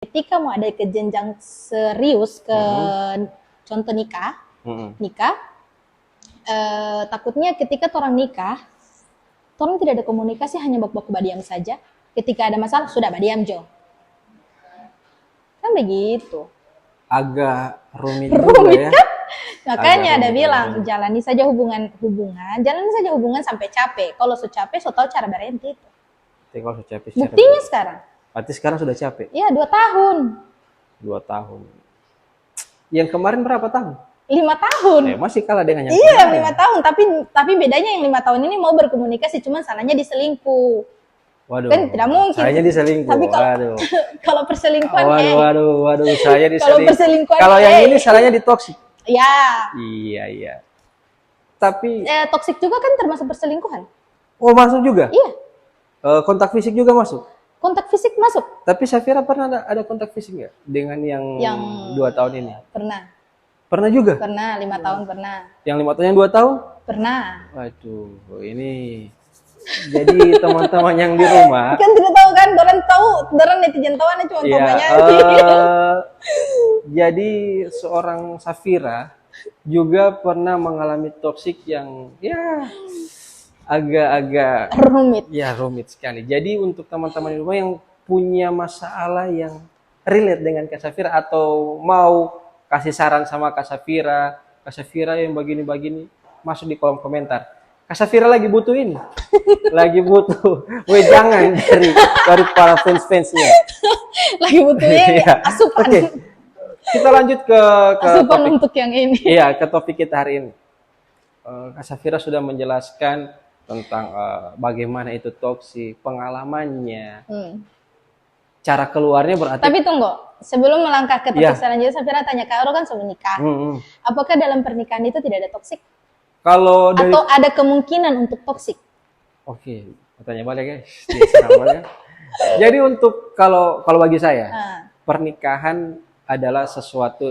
ketika mau ada ke jenjang serius ke contoh nikah, takutnya ketika orang nikah, orang tidak ada komunikasi, hanya baku-baku badiam saja. Ketika ada masalah sudah badiam jo, kan begitu. Agak rumit juga ya. Kan? Makanya ada bilang jalani saja hubungan sampai capek. Kalau sudah capek, so tahu cara berhenti itu. Kalau sudah capek. Buktinya sekarang. Berarti sekarang sudah capek? Iya, 2 tahun. 2 tahun. Yang kemarin berapa tahun? 5 tahun. Masih kalah dengan yang iya, 5 tahun. Tapi bedanya yang 5 tahun ini mau berkomunikasi, cuma salahnya diselingkuh. Waduh. Kan tidak mungkin. Sayanya diselingkuh. Tapi kalau perselingkuhan waduh, saya diselingkuh. Kalau perselingkuhan kalau yang ini salahnya ditoksik. Ya. Iya. Tapi toksik juga kan termasuk perselingkuhan. Oh, masuk juga? Iya. Kontak fisik juga masuk? Kontak fisik masuk. Tapi Safira pernah ada kontak fisik nggak dengan yang 2 tahun ini? Pernah. Pernah juga? Pernah, 5 tahun pernah. Yang 5 tahun, yang 2 tahun? Pernah. Waduh, ini jadi teman-teman yang di rumah kan tidak tahu kan, dorang netizen tahu cuma namanya. Jadi seorang Safira juga pernah mengalami toksik yang ya agak-agak rumit. Ya, rumit sekali. Jadi untuk teman-teman di rumah yang punya masalah yang relate dengan Kak Safira atau mau kasih saran sama Kak Safira yang begini-begini, masuk di kolom komentar. Kak Safira lagi butuh ini. Lagi butuh wejangan dari para fans-fansnya. Lagi butuh ini asupan. Oke. Kita lanjut ke asupan topik, untuk yang ini. Iya, ke topik kita hari ini. Kak Safira sudah menjelaskan tentang bagaimana itu toksik, pengalamannya, cara keluarnya berarti. Tapi tunggu, sebelum melangkah ke topik selanjutnya, Safira tanya Kak Oro kan sudah menikah. Apakah dalam pernikahan itu tidak ada toksik? Atau ada kemungkinan untuk toksik? Oke, tanya balik guys. Jadi untuk kalau bagi saya, pernikahan adalah sesuatu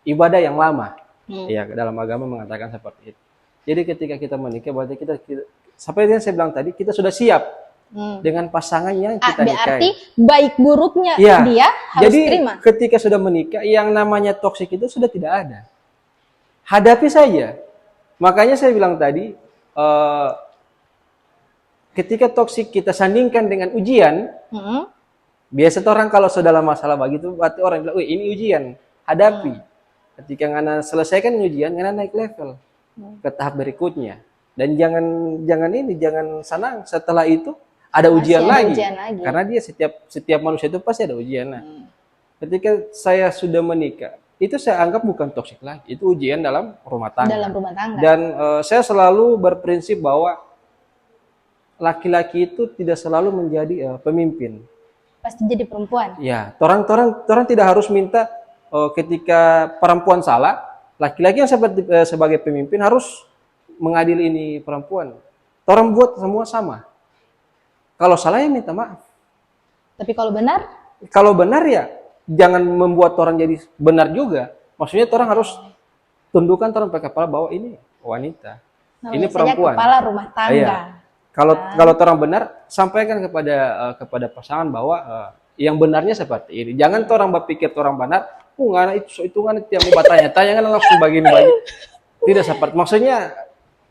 ibadah yang lama. Ya, dalam agama mengatakan seperti itu. Jadi ketika kita menikah, berarti kita sampai yang saya bilang tadi, kita sudah siap dengan pasangan yang kita nikahi. Berarti baik buruknya dia harus terima. Jadi ketika sudah menikah, yang namanya toksik itu sudah tidak ada. Hadapi saja. Makanya saya bilang tadi, ketika toksik kita sandingkan dengan ujian, biasa orang kalau sudah dalam masalah begitu, berarti orang bilang, ini ujian, hadapi. Ketika ngana selesaikan ujian, ngana naik level ke tahap berikutnya. Dan jangan senang setelah itu ada ujian lagi. Karena dia setiap manusia itu pasti ada ujian. Ketika saya sudah menikah, itu saya anggap bukan toksik lagi, itu ujian dalam rumah tangga. Dan saya selalu berprinsip bahwa laki-laki itu tidak selalu menjadi pemimpin. Pasti jadi perempuan. Ya, orang tidak harus minta ketika perempuan salah, laki-laki yang sebagai pemimpin harus mengadili ini perempuan. Orang buat semua sama. Kalau salah ya minta maaf. Tapi kalau benar? Kalau benar ya jangan membuat orang jadi benar juga. Maksudnya orang harus tundukkan orang pakai kepala bahwa ini wanita, ini perempuan. Kepala rumah tangga. Iya. Kalau orang benar, sampaikan kepada pasangan bahwa yang benarnya seperti ini. Jangan orang berpikir orang benar, itu nggak yang mau tanya kan langsung begini. Tidak seperti, maksudnya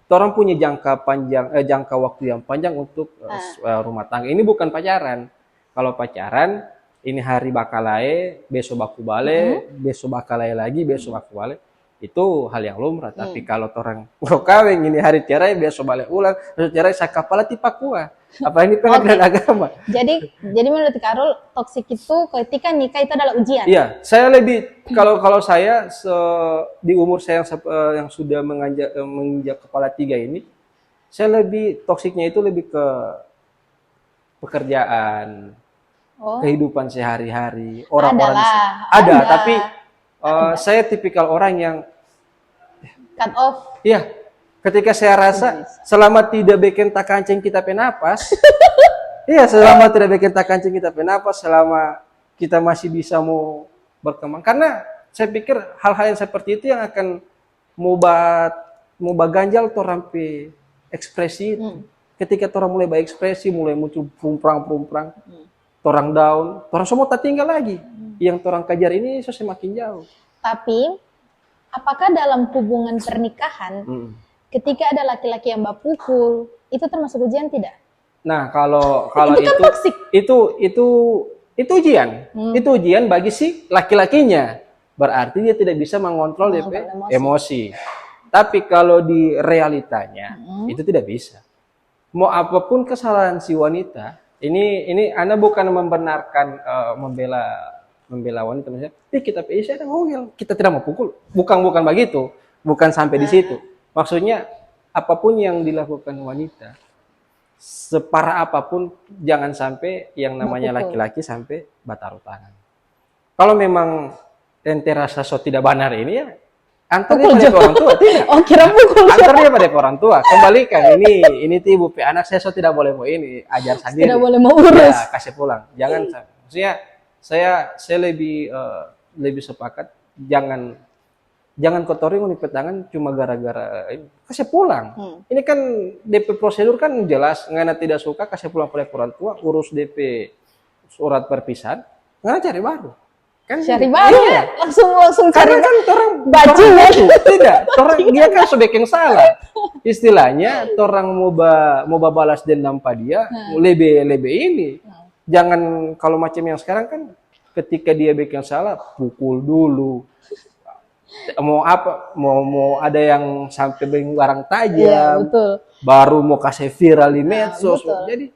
orang punya jangka waktu yang panjang untuk rumah tangga. Ini bukan pacaran. Kalau pacaran, ini hari bakalai, besok baku bale, besok bakalai lagi, besok baku bale. Itu hal yang lumrah. Tapi kalau orang kawin, ini hari cerai, besok balik ulang, besok cerai, sakapala tipa kuah. Apa ini pengadilan agama? Jadi menurut Karul, toksik itu ketika nikah itu adalah ujian. Iya, saya lebih kalau saya di umur saya yang sudah menginjak kepala 3 ini, saya lebih toksiknya itu lebih ke pekerjaan, kehidupan sehari-hari, orang-orang ada, tapi saya tipikal orang yang cut off. Iya, ketika saya rasa selama tidak bikin tak kancing kita penapas, iya, selama tidak bikin tak kancing kita penapas, selama kita masih bisa mau berkembang. Karena saya pikir hal-hal yang seperti itu yang akan mau baganjal tuh rampe ekspresi itu. Ketika orang mulai berekspresi, mulai muncul prumprang, torang down, torang semua tak tinggal lagi. Yang torang kejar ini semakin jauh. Tapi apakah dalam hubungan pernikahan ketika ada laki-laki yang pukul itu termasuk ujian tidak? Nah, kalau itu kan toksik. Itu ujian. Itu ujian bagi si laki-lakinya. Berarti dia tidak bisa mengontrol emosi. Tapi kalau di realitanya itu tidak bisa. Mau apapun kesalahan si wanita, ini Anda bukan membenarkan membela wanita misalnya. Saya ada ngomel, kita tidak mau pukul. Bukan begitu. Bukan sampai di situ. Maksudnya apapun yang dilakukan wanita, separah apapun jangan sampai yang namanya laki-laki sampai bataru tangan. Kalau memang ente rasa so tidak benar ini ya antar dia pada orang tua, tidak. Oh, kira pukul. Antar dia pada orang tua, kembalikan ini ibu anak saya so tidak boleh mau ini, ajar sendiri. Tidak boleh mau urus. Ya, kasih pulang. Jangan maksudnya saya lebih sepakat jangan kotori ngelipet tangan cuma gara-gara kasih pulang. Ini kan DP prosedur kan jelas, ngana tidak suka kasih pulang pada orang tua, urus DP surat perpisahan, ngana cari baru. Kan cari baru ya? langsung cari kan orang bajingan tidak orang dia kan sudah yang salah istilahnya orang mau balas dendam pada dia lebih ini jangan kalau macam yang sekarang kan ketika dia bikin salah pukul dulu mau ada yang sampai barang tajam baru mau kasih viral di medsos jadi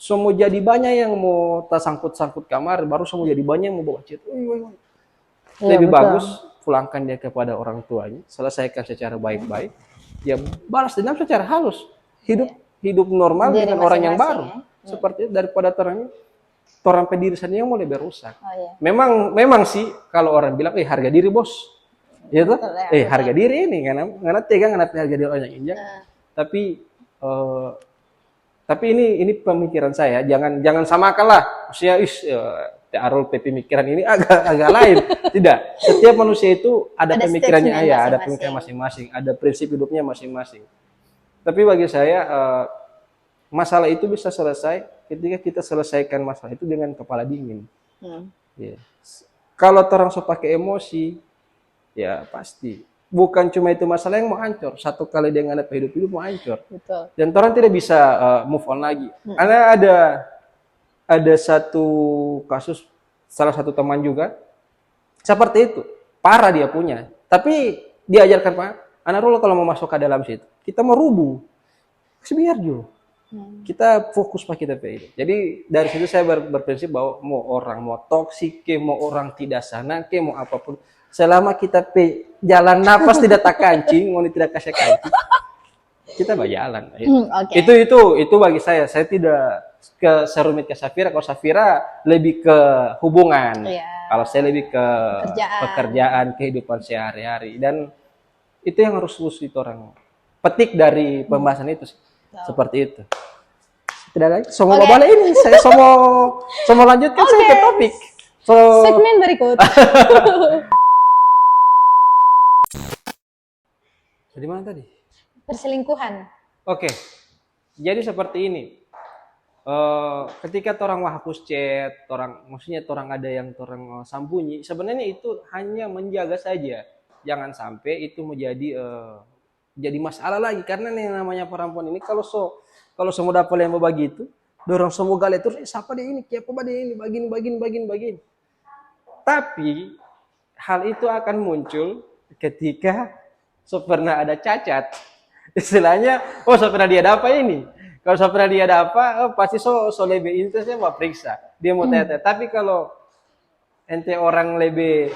semua jadi banyak yang mau tersangkut-sangkut kamar, baru semua jadi banyak yang mau bawa chat. Lebih bagus pulangkan dia kepada orang tuanya, selesaikan secara baik-baik. Ya balas dendam secara halus. Hidup normal jadi dengan orang yang baru. Seperti itu, daripada orang pediri sendiri yang mau lebih rusak. Memang sih kalau orang bilang harga diri bos. Ya tuh? Harga diri ini karena tegang harga diri orang yang injak. Tapi ini pemikiran saya, jangan samakanlah. Maksudnya Arul pemikiran ini agak lain. Tidak. Setiap manusia itu ada pemikirannya ada pemikiran masing-masing, ada prinsip hidupnya masing-masing. Tapi bagi saya masalah itu bisa selesai ketika kita selesaikan masalah itu dengan kepala dingin. Kalau orang so pakai emosi, ya pasti. Bukan cuma itu masalah yang mau hancur. Satu kali dia ngadep hidup mau hancur. Betul. Dan orang tidak bisa move on lagi. Karena ada satu kasus, salah satu teman juga, seperti itu. Parah dia punya. Tapi diajarkan Pak, anak Rolo kalau mau masuk ke dalam situ, kita mau rubuh. Biar juga. Kita fokus Pak kita hidup. Jadi dari situ saya berprinsip bahwa mau orang mau toksik, mau orang tidak sana, mau apapun. Selama kita jalan napas tidak tak kancing, mau tidak kasih kancing, kita berjalan. Itu bagi saya tidak serumit ke Safira. Kalau Safira lebih ke hubungan, kalau saya lebih ke pekerjaan, kehidupan sehari-hari, dan itu yang harus orang petik dari pembahasan itu, seperti itu. Tidak lagi, semua balik ini, saya semua lanjutkan saya ke topik. Segmen berikut. Di mana tadi? Perselingkuhan. Oke. Jadi seperti ini. Ketika orang hapus chat, maksudnya orang ada yang orang sambunyi, sebenarnya itu hanya menjaga saja. Jangan sampai itu menjadi jadi masalah lagi karena yang namanya perempuan ini kalau semua dapat yang begitu, dorong semua galet terus siapa dia ini, siapa dia ini, begini. Tapi hal itu akan muncul ketika pernah ada cacat, istilahnya, pernah dia ada apa ini? Kalau pernah dia ada apa, pasti lebih intensnya mau periksa, dia mau tanya. Tapi kalau ente orang lebih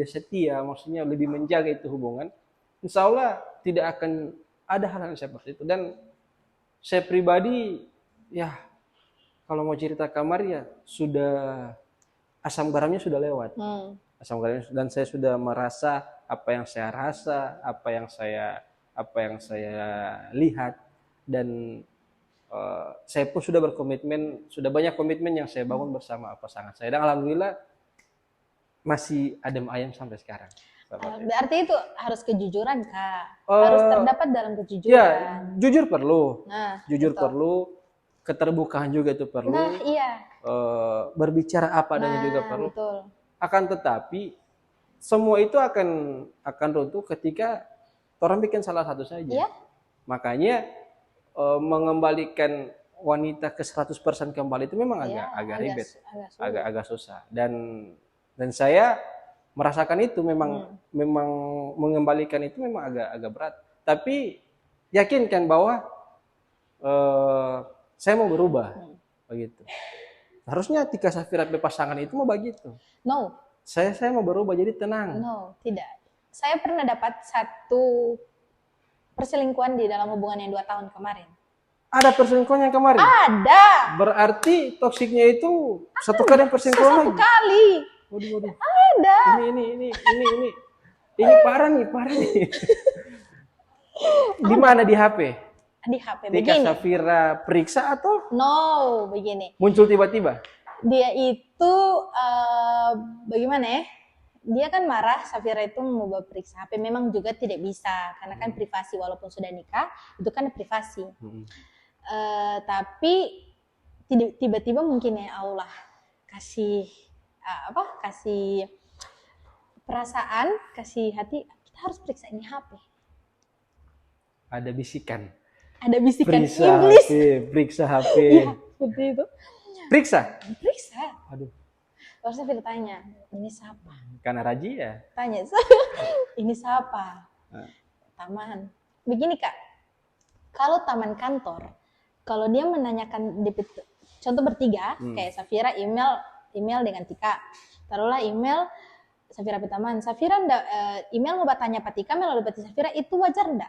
setia, maksudnya lebih menjaga itu hubungan, insya Allah tidak akan ada hal-hal seperti itu. Dan saya pribadi, ya kalau mau cerita kamar ya sudah asam garamnya sudah lewat. Dan saya sudah merasa apa yang saya rasa, apa yang saya lihat, dan saya pun sudah berkomitmen, sudah banyak komitmen yang saya bangun bersama pasangan saya, dan alhamdulillah masih adem ayem sampai sekarang. Berarti itu harus kejujuran Kak, harus terdapat dalam kejujuran. Ya, jujur perlu, jujur perlu. keterbukaan juga itu perlu. Nah, iya. Berbicara apa adanya juga perlu. Betul. Akan tetapi semua itu akan runtuh ketika orang bikin salah satu saja. Iya. Makanya mengembalikan wanita ke 100% kembali itu memang agak ribet, agak susah. Dan saya merasakan itu memang mengembalikan itu memang agak berat. Tapi yakinkan bahwa saya mau berubah, begitu. Harusnya Tika Safira pasangan itu mau begitu. No. Saya mau berubah jadi tenang. No, tidak. Saya pernah dapat satu perselingkuhan di dalam hubungan yang 2 tahun kemarin. Ada perselingkuhan yang kemarin? Ada. Berarti toksiknya itu satu kali yang perselingkuhan lagi? Satu kali. Waduh. Ada. Ini parah nih. Di mana di HP? Di HP. Tika Safira periksa atau? No, begini. Muncul tiba-tiba? Dia itu bagaimana ya? Dia kan marah, Safira itu mau periksa HP. Memang juga tidak bisa, karena kan privasi, walaupun sudah nikah, itu kan privasi. Tapi tiba-tiba mungkin ya Allah kasih kasih perasaan, kasih hati, kita harus periksa ini HP. Ada bisikan Periksa iblis. Periksa HP. Iya, seperti itu. Periksa. Aduh. Terus saya bertanya, ini siapa? Karena razia. Tanya, ini siapa? Taman. Begini Kak, kalau taman kantor, kalau dia menanyakan contoh bertiga, kayak Safira email dengan Tika, taruhlah email Safira Pitaman, Safira email mau bertanya Pak Tika melalui Pak Safira, itu wajar enggak?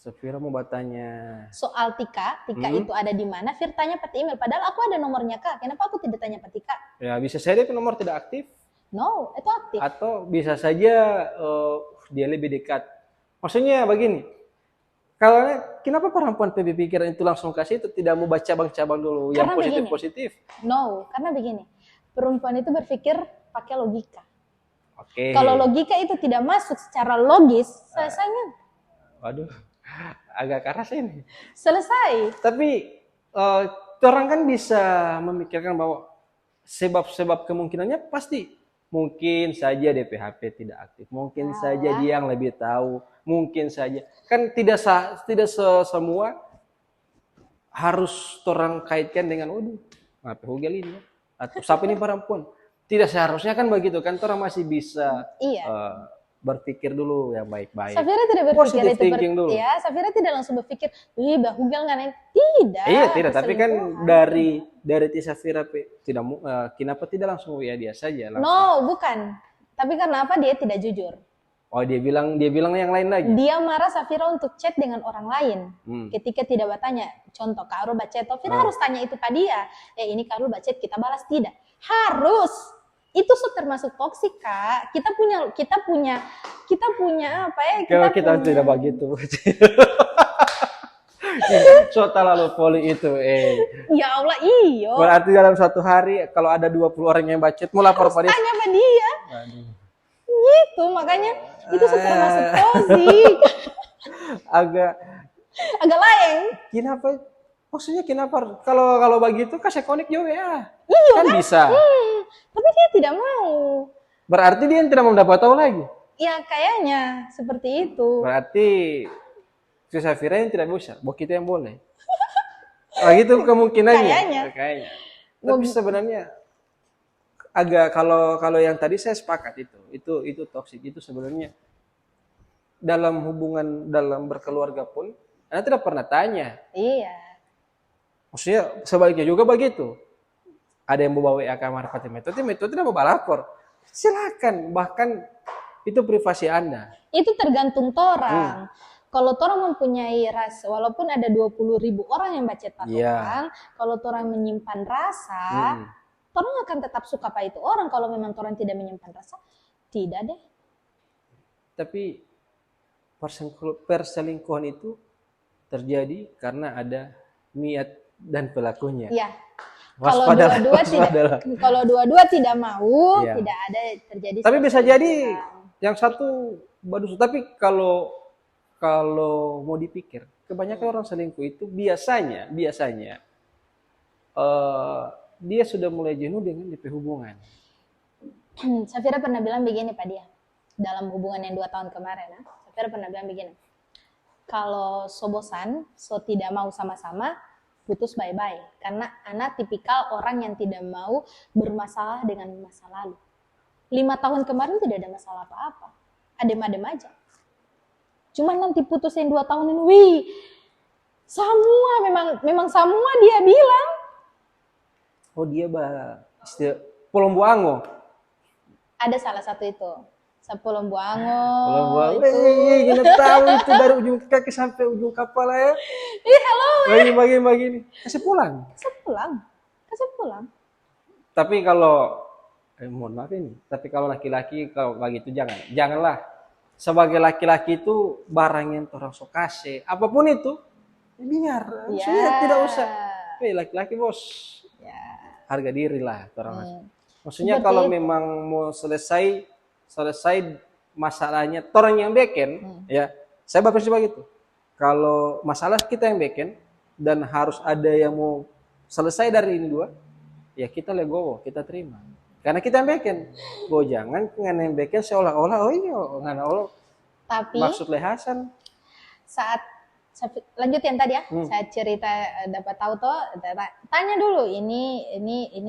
Safira mau bertanya soal Tika itu ada di mana? Fir tanya Pak email, padahal aku ada nomornya Kak, kenapa aku tidak tanya Pak Tika? Ya bisa saja itu nomor tidak aktif. No, itu aktif. Atau bisa saja dia lebih dekat. Maksudnya begini, kalau kenapa perempuan pikiran itu langsung kasih itu, tidak mau baca cabang-cabang dulu karena yang positif? No, karena begini, perempuan itu berpikir pakai logika. Oke. Kalau logika itu tidak masuk secara logis, selesainya. Waduh, agak keras ini. Selesai. Tapi orang kan bisa memikirkan bahwa sebab semungkinannya pasti. Mungkin saja DPHP tidak aktif, mungkin saja dia yang lebih tahu, mungkin saja. Kan tidak semua harus orang kaitkan dengan apa hugel ini atau siapa ini perempuan. Tidak seharusnya kan begitu kan, orang masih bisa berpikir dulu yang baik-baik. Safira tidak berpikir itu dulu. Ya, Safira tidak langsung berpikir, bah hugel nggak tidak. Iya tidak, tapi kan dari Safira tidak kenapa tidak langsung dia saja langsung. No, bukan. Tapi karena apa dia tidak jujur. Oh, dia bilang yang lain lagi. Dia marah Safira untuk chat dengan orang lain. Ketika tidak bertanya, contoh Karul bacet, Safira harus tanya itu pada dia. Ini Karul bacet, kita balas tidak. Harus. Itu termasuk toksik Kak. Kita punya apa ya? Kalau kita tidak begitu. So terlalu poli itu. Ya Allah, iyo. Berarti dalam satu hari kalau ada 20 orang yang bacet, mau lapor pada dia. Tanya sama dia. Gitu, makanya itu termasuk toksik. Agak lain. Kenapa? Maksudnya kenapa kalau begitu kasih konek juga ya? Iya kan bisa. Tapi dia tidak mau. Berarti dia tidak mau dapat tahu lagi. Ya kayaknya seperti itu. Berarti si Safira yang tidak bisa, buat kita yang boleh. Gitu kemungkinannya. Kayaknya. Tapi sebenarnya agak kalau yang tadi saya sepakat itu toksik, itu sebenarnya dalam hubungan, dalam berkeluarga pun Anda tidak pernah tanya. Iya. Maksudnya sebaliknya juga begitu. Ada yang mau bawa WA kamar metode tidak mau lapor. Silakan, bahkan itu privasi Anda. Itu tergantung orang. Kalau orang mempunyai rasa, walaupun ada 20.000 orang yang baca orang, kalau orang menyimpan rasa, orang akan tetap suka apa itu orang. Kalau memang orang tidak menyimpan rasa, tidak deh. Tapi perselingkuhan itu terjadi karena ada niat dan pelakunya. Iya. Kalau dua-dua tidak mau, tidak ada terjadi. Tapi bisa jadi yang satu badus. Tapi kalau mau dipikir, kebanyakan orang selingkuh itu biasanya dia sudah mulai jenuh dengan DP hubungan. Safira pernah bilang begini Pak dia, dalam hubungan yang 2 tahun kemarin, Safira pernah bilang begini, kalau so bosan, so tidak mau sama-sama, putus bye-bye. Karena anak tipikal orang yang tidak mau bermasalah dengan masa lalu. 5 tahun kemarin tidak ada masalah apa-apa, adem-adem aja. Cuma nanti putusin 2 tahun ini, wih, semua memang semua dia bilang. Oh dia Polong Buango. Ada salah satu itu, Polong Buango. Polong Buango, gini tahu itu dari ujung kaki sampai ujung kepala ya. Halo. Bagi-bagi. Kasih pulang. Tapi kalau mohon maaf ini, tapi kalau laki-laki kalau begitu janganlah. Sebagai laki-laki itu barang yang orang sok kasih, apapun itu biar, maksudnya tidak usah. Laki-laki bos, harga diri lah orang. Maksudnya kalau memang mau selesai masalahnya orang yang beken, ya saya berprinsip begitu. Kalau masalah kita yang beken dan harus ada yang mau selesai dari ini dua, ya kita legowo, kita terima. Karena kita yang beken, jangan yang beken seolah-olah tapi maksud lehasan. Saat lanjut yang tadi ya, saya cerita dapat tahu tanya dulu ini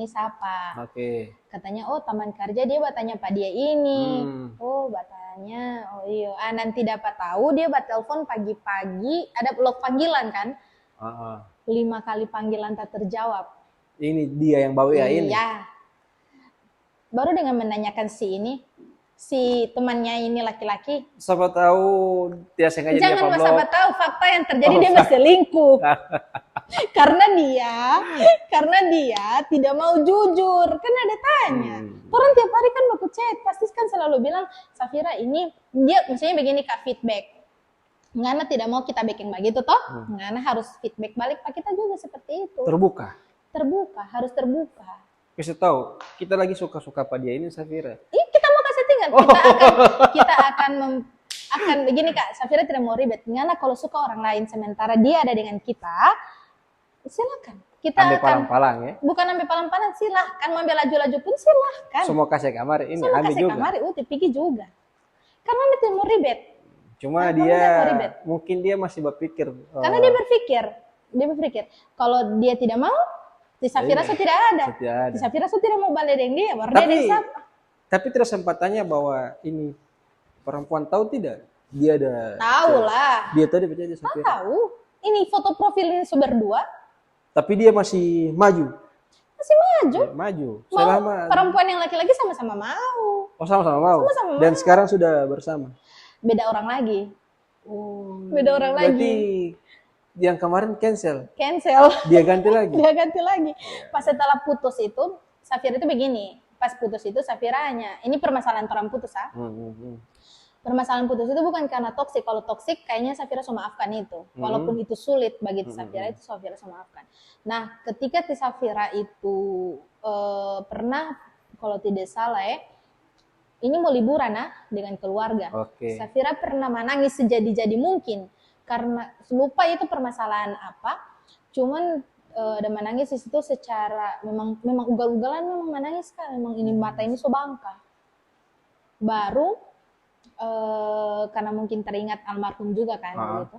siapa? Oke. Katanya teman kerja, dia bertanya Pak dia ini. Bertanya, iya. Nanti dapat tahu dia telepon pagi-pagi, ada log panggilan kan? 5 kali panggilan tak terjawab. Ini dia yang bawa ya ini. Iya. Baru dengan menanyakan si temannya ini laki-laki. Siapa tahu dia sengaja dia Jangan siapa tahu fakta yang terjadi dia berselingkuh. karena dia tidak mau jujur. Kan ada tanya. Orang tiap hari kan baku chat, pasti kan selalu bilang, Safira ini dia misalnya begini Kak feedback. Ngana tidak mau kita bikin begitu toh. Ngana harus feedback balik Pak kita juga seperti itu. Terbuka, harus terbuka. Kasih tahu, kita lagi suka-suka Pak dia ini Safira. Kita mau kasih tinggal. Kita akan begini Kak, Safira tidak mau ribet. Karena kalau suka orang lain sementara dia ada dengan kita, silakan. Kita ambil palang-palang ya. Bukan ambil palang-palang, silahkan. Mau ambil laju-laju pun silahkan. Semua kasih kamar ini, semua ambil kasih juga. kamar, pergi juga. Karena dia tidak mau ribet. Cuma mungkin dia masih berpikir. Karena dia berpikir, kalau dia tidak mau, di Safira so tidak ada. Di Safira so tidak mau balik dengan dia, baru dia dengan siapa? Tapi tidak sempat tanya bahwa ini perempuan tahu tidak? Dia ada. Tahu lah. Dia tadi percaya Safira. Tahu. Ini foto profil ini berdua. Tapi dia masih maju. Ya, maju. Selama perempuan yang laki-laki sama-sama mau. Sama-sama mau. Dan sekarang sudah bersama. Beda orang lagi. Beda orang lagi. Berarti yang kemarin cancel. Dia ganti lagi. Pas setelah putus itu, Safira itu begini. Pas putus itu Safiranya, ini permasalahan orang putus Permasalahan putus itu bukan karena toksik. Kalau toksik kayaknya Safira memaafkan itu. Walaupun itu sulit bagi Safira, itu Safira memaafkan. Nah, ketika Safira itu pernah, kalau tidak salah ini mau liburan dengan keluarga. Safira pernah menangis sejadi-jadi mungkin. Karena lupa itu permasalahan apa, cuman ada menangis di situ secara memang ugal-ugalan, memang menangis kan, memang ini mata ini bangka. Baru karena mungkin teringat almarhum juga kan gitu.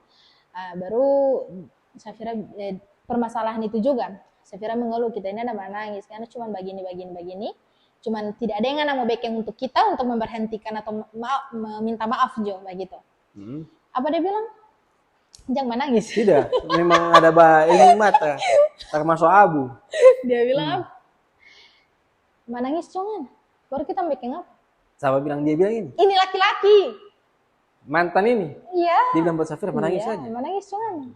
Baru Safira permasalahan itu juga. Safira mengeluh, kita ini ada menangis karena cuman begini. Cuman tidak ada yang mau backing untuk kita untuk memberhentikan atau meminta maaf jo begitu. Apa dia bilang? Jangan menangis. Tidak, memang ada ini mata, termasuk abu. Dia bilang menangis jangan. Baru kita making apa? Dia bilang ini. Ini laki-laki. Mantan ini. Iya. Dia bilang buat Safira menangis saja. Menangis jangan.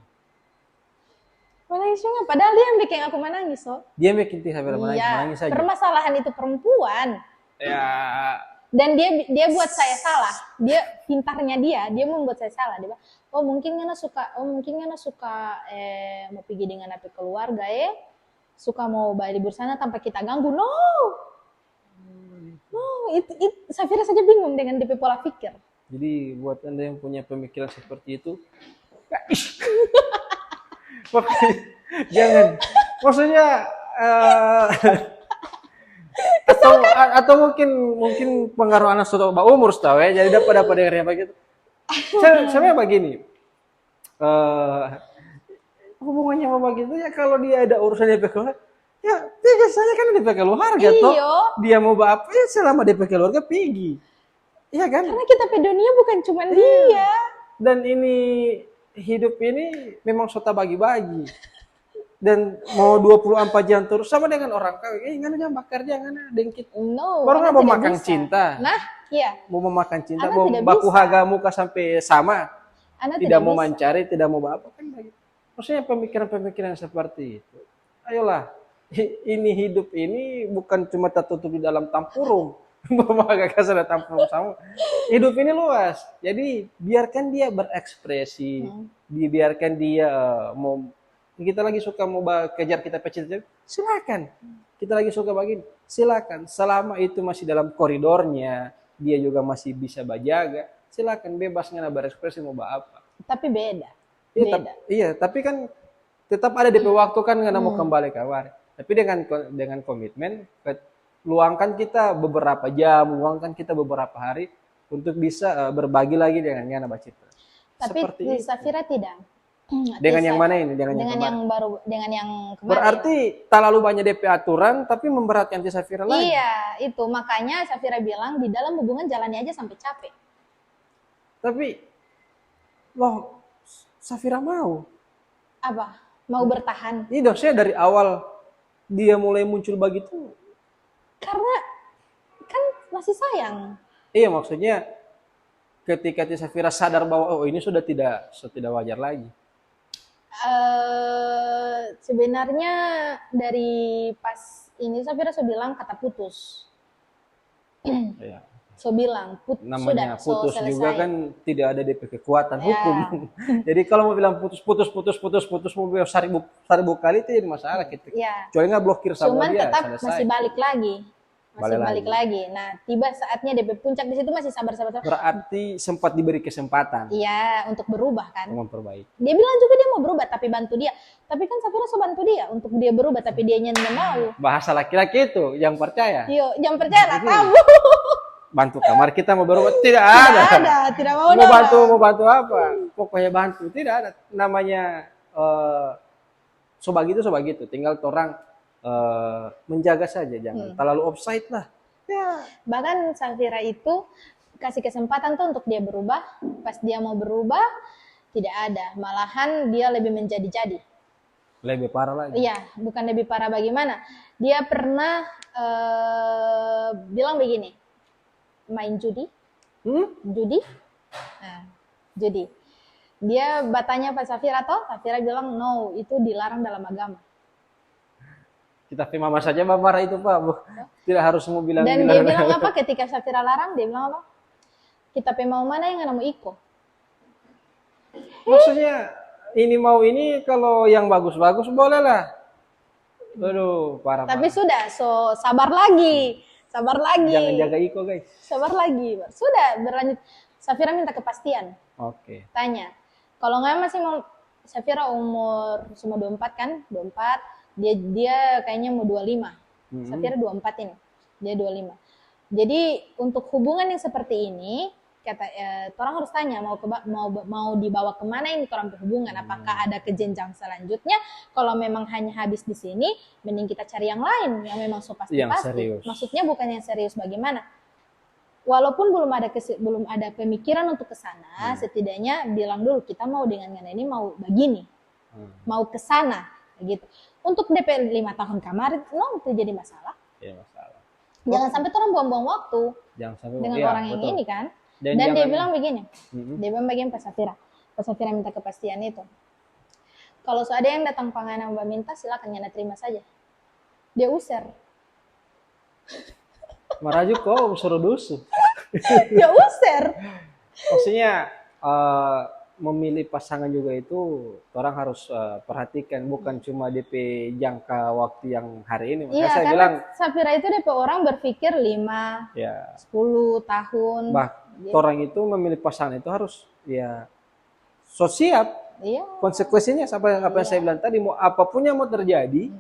Padahal dia yang bikin aku menangis Dia yang bikin Safira menangis saja. Permasalahan itu perempuan. Ya. Dan dia buat saya salah. Dia pintarnya dia membuat saya salah. Dia bilang, mungkin Ngana suka mau pergi dengan api keluarga suka mau balik libur sana tanpa kita ganggu. No, itu Safira saja bingung dengan DP pola pikir. Jadi buat Anda yang punya pemikiran seperti itu, Makanya, jangan. Maksudnya atau mungkin pengaruh anak sudah umur tahu ya, jadi dapat dengarnya begitu. Saya begini, hubungannya sama begitu ya, kalau dia ada urusan DP keluarga, ya pergi saja kan DP keluarga toh. Dia mau apa ya, selama DP keluarga pergi. Iya kan? Karena kita pedunia bukan cuma dia. Dan ini hidup ini memang sota bagi-bagi. Dan mau 24 jam terus sama dengan orang kawin. Jangan bakar, jangan dengkit. No. Baru nggak mau makan cinta. Nah, iya. Mau memakan cinta, mau baku haga muka sampai sama. Tidak mau mencari, tidak mau apa kan begitu. Maksudnya pemikiran-pemikiran seperti itu. Ayolah, ini hidup ini bukan cuma tertutup di dalam tampurung. Agak kasar tampurung sama. Hidup ini luas. Jadi biarkan dia berekspresi, biarkan dia mau. Kita lagi suka mau kejar kita pecil, silakan. Kita lagi suka begini, silakan. Selama itu masih dalam koridornya, dia juga masih bisa berjaga, silakan bebas ngana berekspresi mau apa. Tapi beda. Iya, tapi kan tetap ada DP waktu kan ngana mau kembali ke awal. Tapi dengan komitmen, luangkan kita beberapa jam, luangkan kita beberapa hari untuk bisa berbagi lagi dengan ngana bacita. Tapi di Safira tidak. Dengan yang mana ini? Dengan yang baru, dengan yang kemarin. Berarti terlalu banyak DP aturan, tapi memberatkan si Safira lagi. Iya, itu makanya Safira bilang di dalam hubungan jalani aja sampai capek. Tapi, loh, Safira mau. Apa? Mau bertahan? Ini dosanya dari awal dia mulai muncul begitu. Karena kan masih sayang. Iya, maksudnya ketika si Safira sadar bahwa ini sudah tidak wajar lagi. Sebenarnya dari pas ini Safira bilang kata putus. Iya. Bilang namanya sudah, putus juga kan tidak ada DP kekuatan hukum. Jadi kalau mau bilang putus mau bilang seribu kali itu jadi masalah gitu. Kecuali nggak blokir sama dia. Cuman tetap masih balik lagi. Nah, tiba saatnya DP puncak di situ masih sabar. Berarti sempat diberi kesempatan. Iya, untuk berubah kan. Memperbaiki. Dia bilang juga dia mau berubah tapi bantu dia. Tapi kan Safira bantu dia untuk dia berubah tapi dia nggak mau. Bahasa laki-laki itu yang percaya. Iya, yang percaya lah kamu. Bantu kamar kita mau berubah tidak ada. Tidak mau. Mau bantu apa? Pokoknya bantu, tidak ada. Namanya begitu. Tinggal orang menjaga saja, jangan terlalu offside lah. Ya. Bahkan Safira itu kasih kesempatan tuh untuk dia berubah. Pas dia mau berubah, tidak ada. Malahan dia lebih menjadi-jadi. Lebih parah lagi. Iya, bukan lebih parah bagaimana. Dia pernah bilang begini, main judi. Judi. Nah, judi. Dia bertanya pas Safira Safira bilang no, itu dilarang dalam agama. Kita mama saja marah itu Pak, Bu. Tidak harus mau bilang. Dan dia bilang apa ketika Safira larang, dia bilang apa? Kita mau mana yang mau iko. Maksudnya ini mau ini kalau yang bagus-bagus boleh lah. Aduh, parah. Tapi sudah, sabar lagi. Jangan jaga iko guys. Sabar lagi. Sudah berlanjut. Safira minta kepastian. Oke. Tanya. Kalau nggak masih mau, Safira umur cuma 24 kan? 24. Dia kayaknya mau 25. Safira 24 ini. Dia 25. Jadi untuk hubungan yang seperti ini, orang harus tanya mau dibawa kemana ini orang hubungan? Apakah ada ke jenjang selanjutnya? Kalau memang hanya habis di sini, mending kita cari yang lain yang memang pasti. Serius. Maksudnya bukan yang serius bagaimana? Walaupun belum ada pemikiran untuk ke sana, setidaknya bilang dulu kita mau dengan ini mau begini, mau ke sana, gitu. Untuk DP 5 tahun kemarin, itu jadi masalah. Iya, masalah. Jangan sampai orang buang-buang waktu dengan orang yang ini kan. Dan dia bilang begini, dia bilang begini Pak Safira. Pak Safira minta kepastian itu. Kalau ada yang datang panganan Mbak minta, silakan Yana terima saja. Dia usir. Maraju kok suruh dusu. Dia usir. Maksudnya memilih pasangan juga itu orang harus perhatikan, bukan cuma DP jangka waktu yang hari ini. Iya, saya bilang Safira itu DP orang berpikir 5, 10 tahun. Orang itu memilih pasangan itu harus siap Iya. Konsekuensinya apa yang saya bilang tadi, mau apapun yang mau terjadi,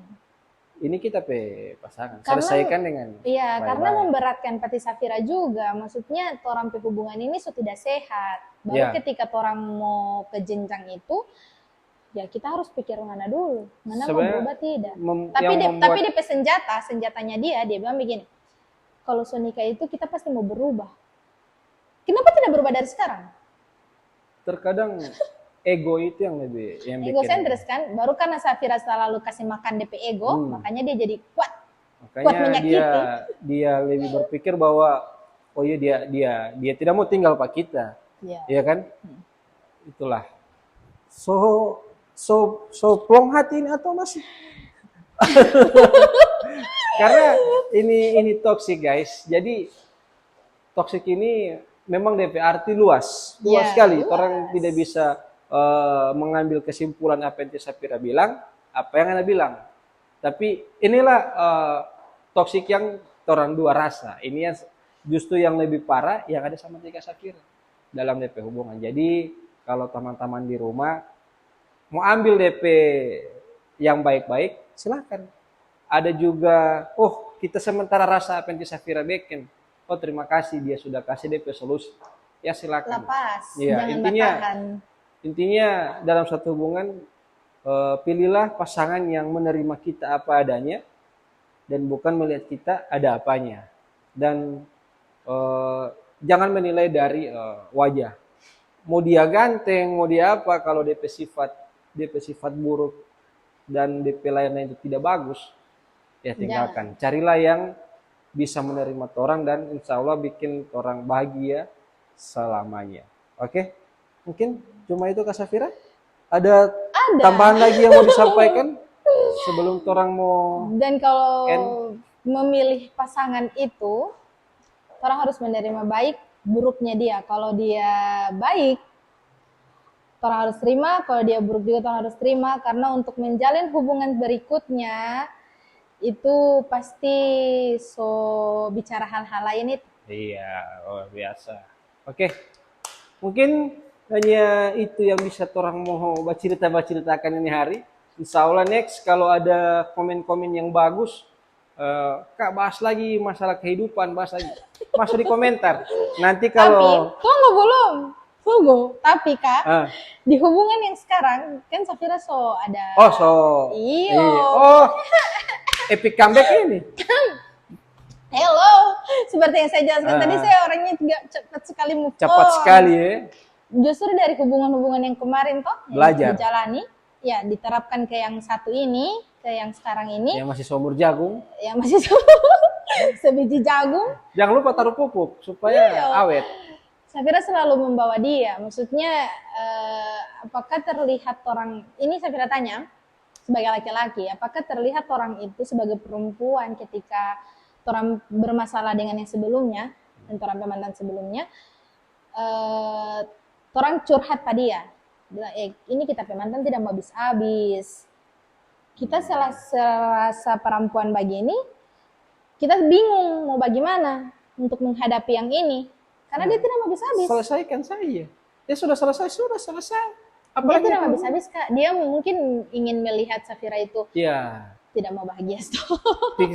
ini kita pasangan selesaikan dengan iya, baik-baik. karena memberatkan Pati Safira juga. Maksudnya orang hubungan ini sudah tidak sehat. Baru Ya. ketika orang mau ke jenjang itu, ya kita harus pikir mana dulu, mana mau Sebenarnya berubah tidak. yang Tapi DP senjatanya dia bilang begini, kalau so nikah itu kita pasti mau berubah. Kenapa tidak berubah dari sekarang? terkadang ego itu yang lebih yang Egosentris kan, baru karena Safira selalu kasih makan DP ego, makanya dia jadi kuat makanya menyakiti. dia lebih berpikir bahwa oh iya dia tidak mau tinggal pak kita, ya kan? Itulah. So plong hati ini atau masih? Karena ini toxic guys. Jadi toxic ini memang DP arti luas sekali. Orang tidak bisa mengambil kesimpulan apa yang Safira bilang, apa yang Anda bilang. Tapi inilah toksik yang orang dua rasa. Ini yang justru yang lebih parah yang ada sama Tika Safira dalam DP hubungan. Jadi kalau teman-teman di rumah mau ambil DP yang baik-baik, silakan. Ada juga, kita sementara rasa apa yang Safira bikin. Terima kasih dia sudah kasih DP solusi. Ya silakan. Lepas, ya, jangan intinya dalam satu hubungan pilihlah pasangan yang menerima kita apa adanya dan bukan melihat kita ada apanya. Dan jangan menilai dari wajah. Mau dia ganteng, mau dia apa, kalau DP sifat buruk dan DP lainnya itu tidak bagus, ya tinggalkan. Carilah yang bisa menerima orang dan insya Allah bikin orang bahagia selamanya. Oke? Mungkin cuma itu Kak Safira? Ada tambahan lagi yang mau disampaikan sebelum orang mau? Dan kalau memilih pasangan itu, orang harus menerima baik buruknya dia. Kalau dia baik, orang harus terima. Kalau dia buruk juga orang harus terima. Karena untuk menjalin hubungan berikutnya itu pasti bicara hal-hal lain itu. Iya, biasa. Oke, mungkin hanya itu yang bisa orang mau ceritakan ini hari. Insya Allah next kalau ada komen-komen yang bagus, Kak bahas lagi masalah kehidupan, bahas lagi. Masuk di komentar. Nanti kalau Tunggu. Tapi Kak, di hubungan yang sekarang kan Safira ada. Iya. Epic comeback ini. Hello, seperti yang saya jelaskan tadi, saya orangnya juga cepat sekali move on. Cepat sekali ya. Justru dari hubungan-hubungan yang kemarin belajar, yang dijalani, ya diterapkan ke yang satu ini, ke yang sekarang ini. Yang masih seumur jagung. Yang masih sebiji jagung. Jangan lupa taruh pupuk supaya awet. Safira selalu membawa dia. Maksudnya, apakah terlihat orang ini, Safira tanya sebagai laki-laki, apakah terlihat orang itu sebagai perempuan ketika orang bermasalah dengan yang sebelumnya dan orang mantan sebelumnya, orang curhat pada dia, bilang, ini kita mantan tidak mau habis-habis. Kita serasa perempuan begini, kita bingung mau bagaimana untuk menghadapi yang ini, karena dia tidak mau habis-habis. Selesaikan saja. Dia sudah selesai. Dia tidak mau habis-habis Kak. Dia mungkin ingin melihat Safira itu. Iya. Tidak mau bahagia.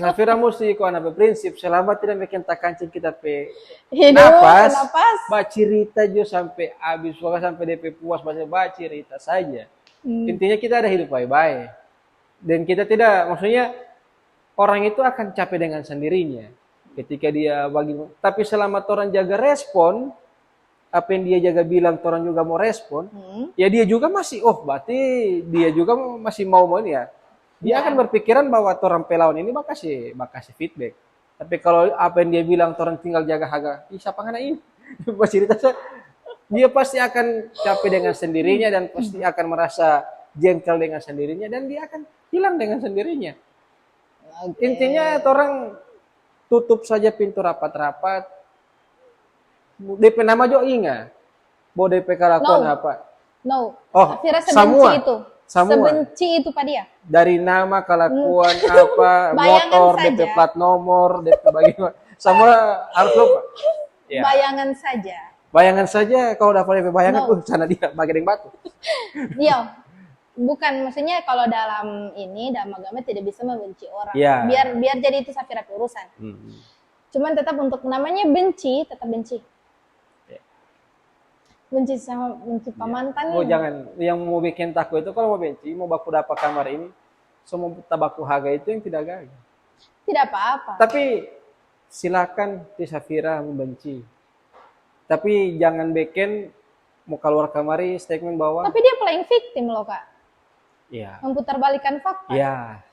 Safira mesti kau ada prinsip selama tidak bikin takancing kita napas. Baca cerita jo sampai habis, sampai DP puas baca cerita saja. Intinya kita ada hidup baik-baik. Dan kita tidak, maksudnya orang itu akan capek dengan sendirinya ketika dia tapi selama orang jaga respon apa yang dia jaga bilang, orang juga mau respon, ya dia juga masih, berarti dia juga masih mau ini ya. Dia akan berpikiran bahwa orang pelawan ini makasih feedback. Tapi kalau apa yang dia bilang, orang tinggal jaga harga, siapa ngana ini? Cerita saya, dia pasti akan capek dengan sendirinya dan pasti akan merasa jengkel dengan sendirinya dan dia akan hilang dengan sendirinya. Intinya orang tutup saja pintu rapat-rapat. DP nama jo ingat. Bo DP kelakuan apa? Safira sebenci itu. Sebenci itu Pak dia. Dari nama, kelakuan apa, motor, DP plat nomor, DP bagaimana. Semua harus lupa. Bayangan saja. Bayangan saja kalau dapat DP bayangan, No. sana dia bagian batu. Iya, bukan maksudnya kalau dalam agama tidak bisa membenci orang. Iya. Biar jadi itu Safira urusan. Cuman tetap untuk namanya benci, tetap benci. Benci sama benci pamantan. Oh jangan, yang mau bikin takut itu kalau mau benci, mau baku dapat kamar ini, semua tabaku haga itu yang tidak gagal. Tidak apa-apa. Tapi silakan di Safira membenci. Tapi jangan bikin mau keluar kamari statement bahwa Tapi dia playing victim loh Kak. ya. Memputarbalikkan fakta. Ya.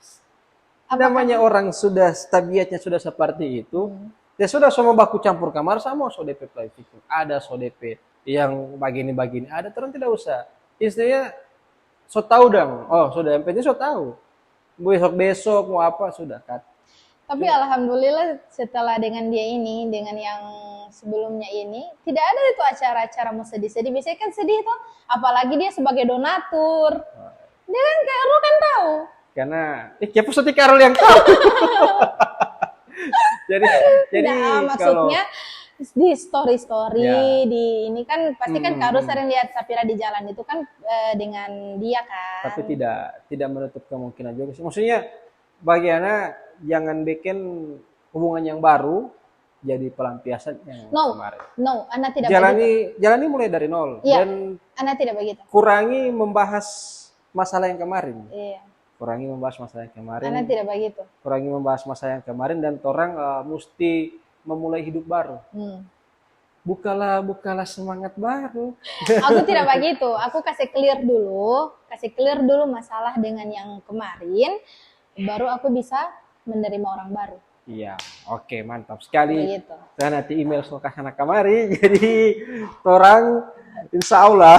Apakah- Namanya orang sudah tabiatnya sudah seperti itu, ya sudah semua baku campur kamar sama so DP playing victim. Ada so DP yang begini-begini, ada terus tidak usah. Istrinya so tahu dong. Oh, sudah yang penting so tahu. Besok mau apa sudah kan. Tapi alhamdulillah setelah dengan dia ini, dengan yang sebelumnya ini, tidak ada itu acara-acara mau sedih-sedih. Biasanya kan sedih tuh, apalagi dia sebagai donatur. Dia kan kayak lu kan tahu. Karena siapa seperti Karol yang tahu. jadi Nah, maksudnya di story-story Ya. di ini kan pasti kan Kak sering lihat Safira di jalan itu kan dengan dia kan. tapi tidak menutup kemungkinan juga sih. Maksudnya bagaimana jangan bikin hubungan yang baru jadi pelampiasan yang kemarin. No, Ana tidak begitu. Jalani mulai dari nol Iya, dan Ana tidak begitu. kurangi membahas masalah yang kemarin. Iya, Kurangi membahas masalah yang kemarin. Ana tidak begitu. Kurangi membahas masalah yang kemarin dan orang mesti memulai hidup baru. Bukalah semangat baru. Aku tidak begitu. Aku kasih clear dulu masalah dengan yang kemarin, baru aku bisa menerima orang baru. Iya, oke, mantap sekali. Begitu. Saya nanti email soal sana kamari, jadi orang insya Allah,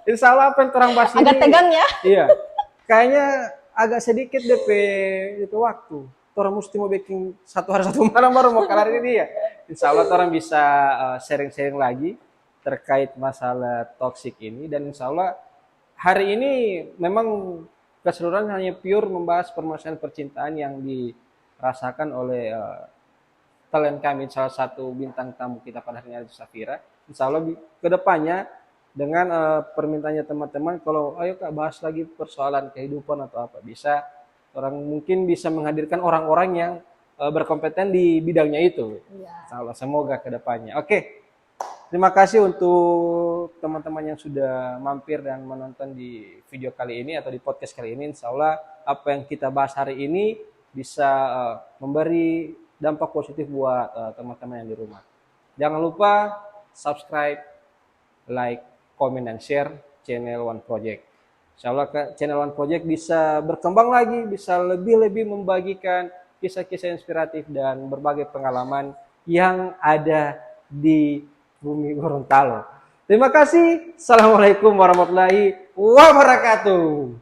insya Allah apa yang orang bahas ini. Agak tegang ya? Iya, kayaknya agak sedikit DP itu waktu. Orang mesti mau bikin satu hari satu malam baru mau kelar ini dia. Insya Allah orang bisa sharing-sharing lagi terkait masalah toksik ini dan insya Allah hari ini memang keseluruhan hanya pure membahas permasalahan percintaan yang dirasakan oleh talent kami, salah satu bintang tamu kita pada hari ini Safira. Insya Allah kedepannya dengan permintaannya teman-teman, kalau ayo Kak bahas lagi persoalan kehidupan atau apa, bisa orang mungkin bisa menghadirkan orang-orang yang berkompeten di bidangnya itu. Ya. Insya Allah semoga kedepannya. Oke. Terima kasih untuk teman-teman yang sudah mampir dan menonton di video kali ini atau di podcast kali ini. Insya Allah apa yang kita bahas hari ini bisa memberi dampak positif buat teman-teman yang di rumah. Jangan lupa subscribe, like, komen, dan share channel One Project. Insya Allah channel One Project bisa berkembang lagi, bisa lebih-lebih membagikan kisah-kisah inspiratif dan berbagai pengalaman yang ada di bumi Gorontalo. Terima kasih. Assalamualaikum warahmatullahi wabarakatuh.